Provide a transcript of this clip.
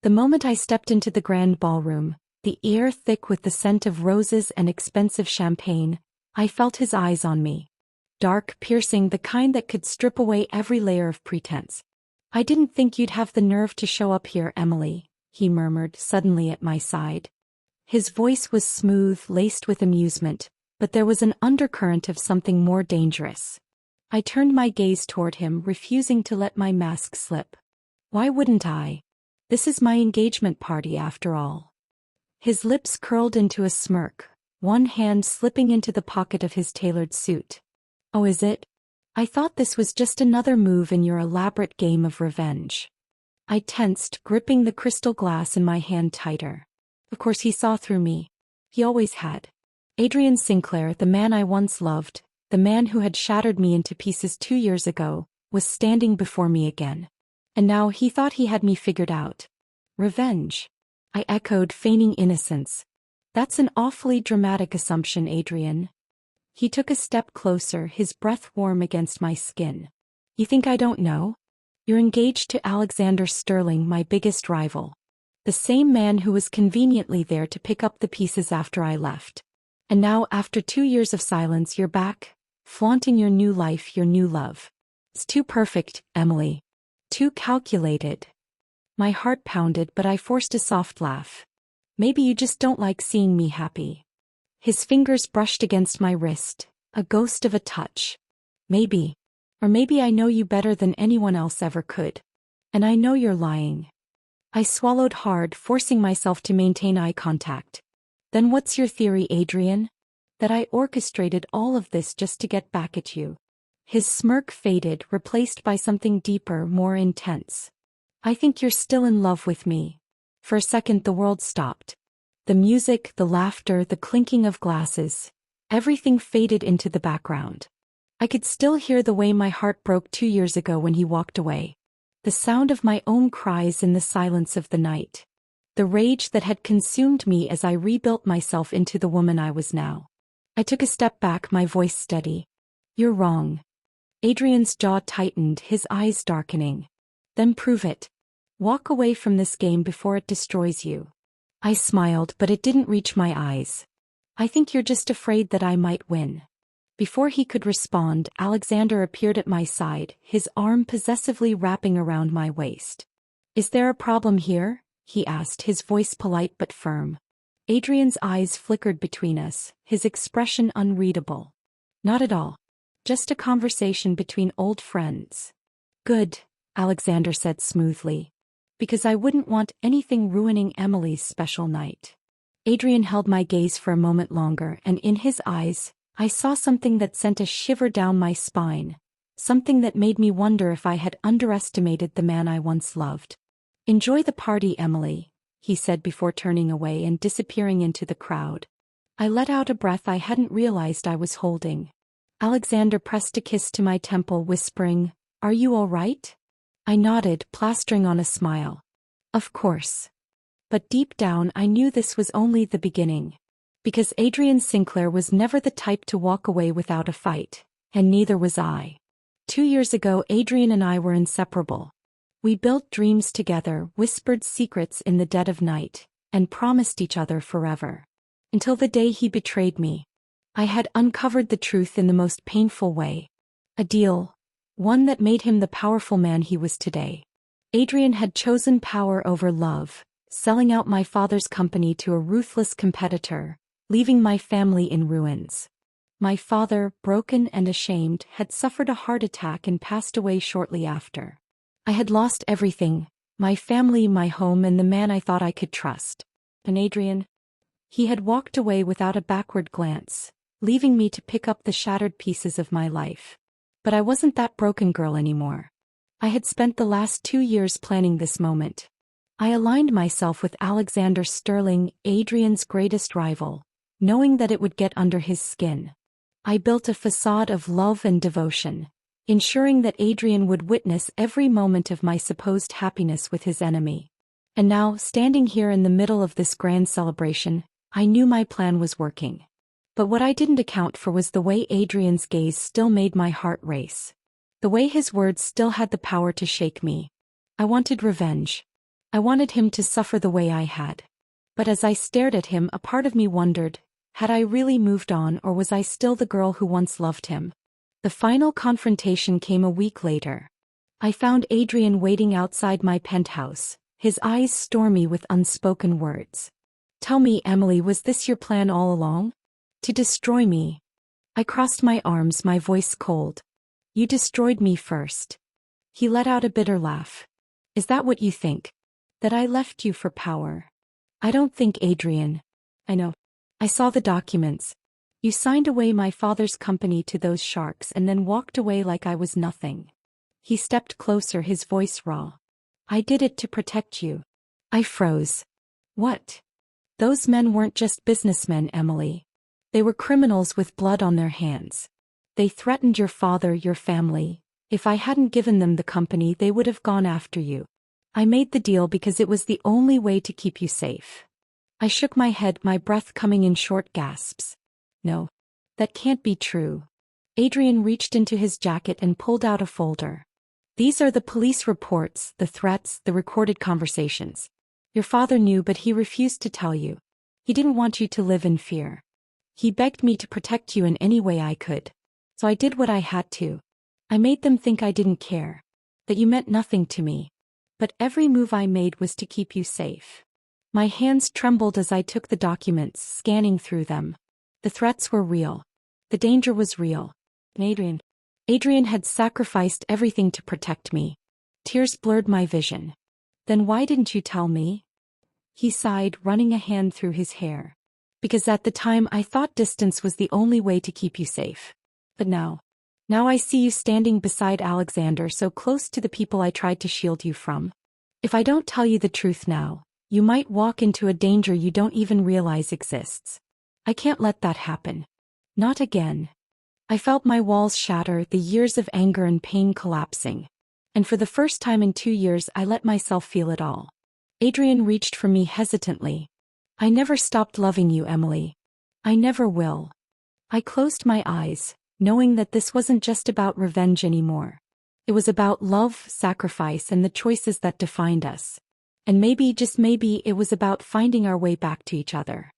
The moment I stepped into the grand ballroom, the air thick with the scent of roses and expensive champagne, I felt his eyes on me. Dark, piercing, the kind that could strip away every layer of pretense. "I didn't think you'd have the nerve to show up here, Emily," he murmured suddenly at my side. His voice was smooth, laced with amusement, but there was an undercurrent of something more dangerous. I turned my gaze toward him, refusing to let my mask slip. Why wouldn't I? This is my engagement party after all. His lips curled into a smirk, one hand slipping into the pocket of his tailored suit. "Oh, is it? I thought this was just another move in your elaborate game of revenge." I tensed, gripping the crystal glass in my hand tighter. Of course he saw through me. He always had. Adrian Sinclair, the man I once loved, the man who had shattered me into pieces 2 years ago, was standing before me again. And now he thought he had me figured out. Revenge? I echoed, feigning innocence. "That's an awfully dramatic assumption, Adrian." He took a step closer, his breath warm against my skin. "You think I don't know? You're engaged to Alexander Sterling, my biggest rival. The same man who was conveniently there to pick up the pieces after I left. And now, after 2 years of silence, you're back, flaunting your new life, your new love. It's too perfect, Emily. Too calculated." My heart pounded, but I forced a soft laugh. "Maybe you just don't like seeing me happy." His fingers brushed against my wrist, a ghost of a touch. "Maybe. Or maybe I know you better than anyone else ever could. And I know you're lying." I swallowed hard, forcing myself to maintain eye contact. "Then what's your theory, Adrian? That I orchestrated all of this just to get back at you?" His smirk faded, replaced by something deeper, more intense. "I think you're still in love with me." For a second the world stopped. The music, the laughter, the clinking of glasses, everything faded into the background. I could still hear the way my heart broke 2 years ago when he walked away. The sound of my own cries in the silence of the night. The rage that had consumed me as I rebuilt myself into the woman I was now. I took a step back, my voice steady. "You're wrong." Adrian's jaw tightened, his eyes darkening. "Then prove it. Walk away from this game before it destroys you." I smiled, but it didn't reach my eyes. "I think you're just afraid that I might win." Before he could respond, Alexander appeared at my side, his arm possessively wrapping around my waist. "Is there a problem here?" he asked, his voice polite but firm. Adrian's eyes flickered between us, his expression unreadable. "Not at all. Just a conversation between old friends." "Good," Alexander said smoothly. "Because I wouldn't want anything ruining Emily's special night." Adrian held my gaze for a moment longer, and in his eyes, I saw something that sent a shiver down my spine, something that made me wonder if I had underestimated the man I once loved. "Enjoy the party, Emily," he said before turning away and disappearing into the crowd. I let out a breath I hadn't realized I was holding. Alexander pressed a kiss to my temple, whispering, "Are you all right?" I nodded, plastering on a smile. "Of course." But deep down I knew this was only the beginning. Because Adrian Sinclair was never the type to walk away without a fight, and neither was I. 2 years ago Adrian and I were inseparable. We built dreams together, whispered secrets in the dead of night, and promised each other forever. Until the day he betrayed me. I had uncovered the truth in the most painful way. A deal. One that made him the powerful man he was today. Adrian had chosen power over love, selling out my father's company to a ruthless competitor, leaving my family in ruins. My father, broken and ashamed, had suffered a heart attack and passed away shortly after. I had lost everything, my family, my home, and the man I thought I could trust. And Adrian? He had walked away without a backward glance, leaving me to pick up the shattered pieces of my life. But I wasn't that broken girl anymore. I had spent the last 2 years planning this moment. I aligned myself with Alexander Sterling, Adrian's greatest rival, knowing that it would get under his skin. I built a facade of love and devotion, ensuring that Adrian would witness every moment of my supposed happiness with his enemy. And now, standing here in the middle of this grand celebration, I knew my plan was working. But what I didn't account for was the way Adrian's gaze still made my heart race. The way his words still had the power to shake me. I wanted revenge. I wanted him to suffer the way I had. But as I stared at him, a part of me wondered, had I really moved on, or was I still the girl who once loved him? The final confrontation came a week later. I found Adrian waiting outside my penthouse, his eyes stormy with unspoken words. "Tell me, Emily, was this your plan all along? To destroy me?" I crossed my arms, my voice cold. "You destroyed me first." He let out a bitter laugh. "Is that what you think? That I left you for power?" "I don't think, Adrian. I know. I saw the documents. You signed away my father's company to those sharks and then walked away like I was nothing." He stepped closer, his voice raw. "I did it to protect you." I froze. "What?" "Those men weren't just businessmen, Emily. They were criminals with blood on their hands. They threatened your father, your family. If I hadn't given them the company, they would have gone after you. I made the deal because it was the only way to keep you safe." I shook my head, my breath coming in short gasps. "No. That can't be true." Adrian reached into his jacket and pulled out a folder. "These are the police reports, the threats, the recorded conversations. Your father knew, but he refused to tell you. He didn't want you to live in fear. He begged me to protect you in any way I could. So I did what I had to. I made them think I didn't care, that you meant nothing to me. But every move I made was to keep you safe." My hands trembled as I took the documents, scanning through them. The threats were real. The danger was real. And Adrian had sacrificed everything to protect me. Tears blurred my vision. "Then why didn't you tell me?" He sighed, running a hand through his hair. "Because at the time I thought distance was the only way to keep you safe. But now I see you standing beside Alexander, so close to the people I tried to shield you from. If I don't tell you the truth now, you might walk into a danger you don't even realize exists. I can't let that happen. Not again." I felt my walls shatter, the years of anger and pain collapsing. And for the first time in 2 years, I let myself feel it all. Adrian reached for me hesitantly. "I never stopped loving you, Emily. I never will." I closed my eyes, knowing that this wasn't just about revenge anymore. It was about love, sacrifice, and the choices that defined us. And maybe, just maybe, it was about finding our way back to each other.